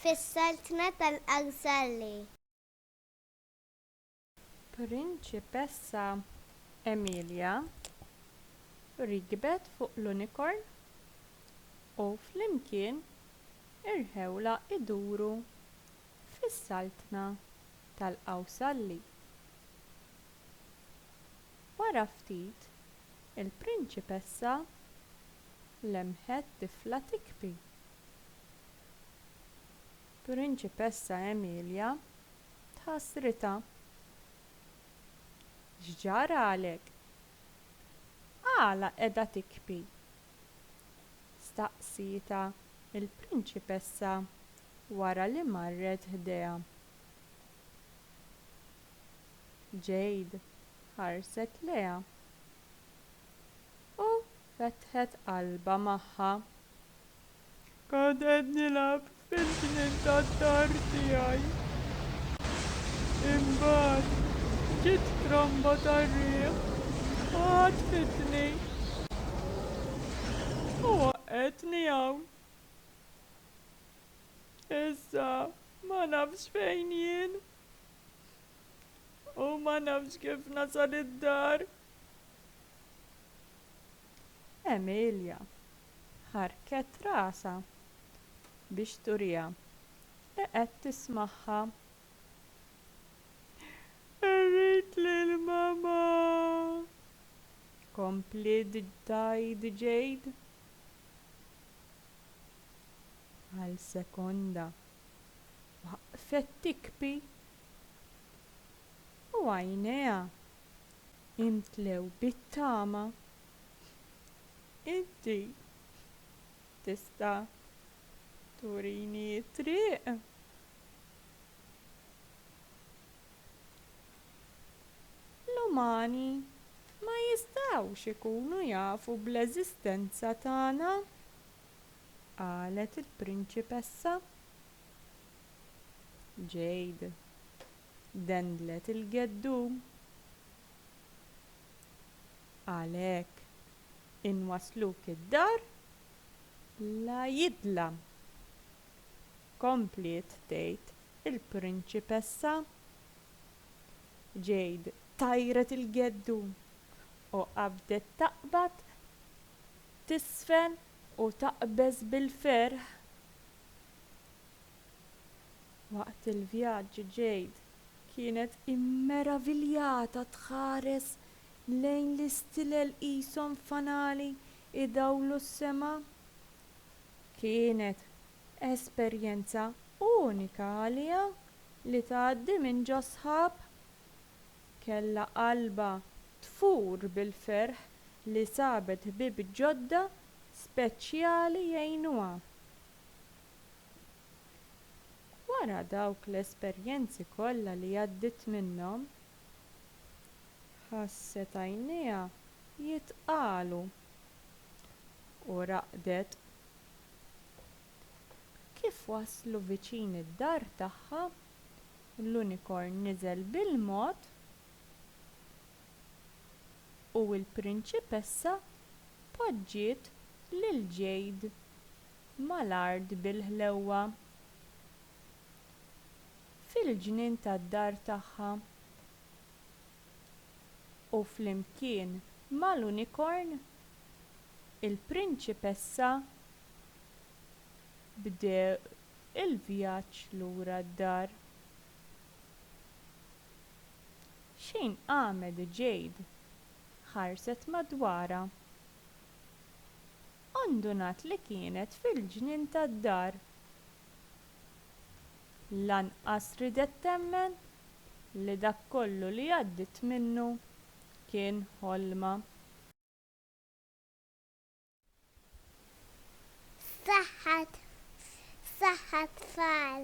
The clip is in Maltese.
fis-saltna tal-Awsalli. Prinċipessa Emilia rikbet fuq l-unicorn u flimkien irħewla iduru fis-saltna tal-Awsalli. Wara ftit il-prinċipessa lemħet tifla tikbi. Prinċipessa Emilia tħassrita. X'ġaralek? Għala qiegħda tikbi? Staqsita il-prinċipessa wara li marret ħdejha. Jade ħarset leha u fetħet qalba magħha. Kont qed nilgħab fil-ġnien tad-dar tiegħi. Imbagħad ġiet tromba tar-riħ u ħatfitni u waqqgħetni hawn. Issa ma nafx fejn jien u ma nafx kif nasal id-dar. Emilia ħarket rasa biex turija li qed tismagħha. Irrid lill-mama, kompli tgħid Jade. Għal sekonda waqfet tikbi u għajnejha imtlew bit-tama. Inti tista' turini t-triq? L-umani ma jistgħux ikunu jafu bl-eżistenza tagħna, qalet il-prinċipessa. Jade dendlet il-geddum. Għalhekk inwasluk id-dar la jidla, komplet tgħid il-prinċipessa. Jade tajret il-geddum u qabdet taqbad tisfen u taqbeż bil-ferħ. Waqt il-vjaġġ Jade kienet immeraviljata tħares lejn l-istilel qishom fanali idawlu s-sema. Kienet esperjenza unika għaliha li tgħaddi minn ġo sħab. Kellha qalba tfur bil-ferħ li sabet ħbieb ġodda speċjali jgħinuha. Wara dawk l-esperjenzi kollha li għaddiet minnhom, ħasset għajnejha jitqalu u raqdet. Kif waslu viċin id-dar tagħha, l-unicorn niżel bil-mod u l-prinċipessa poġġiet lil Jade mal-art bil-ħlewwa fil-ġnien tad-dar tagħha. U flimkien mal-unicorn il-prinċipessa bdew il-vjaġġ lura d-dar. X'inqamed Jade ħarset madwarha. Ondunat li kienet fil-ġnien tad-dar. Lanqas ridet temmen li dak kollu li għaddiet minnu kien ħolma. Saħħa tfal.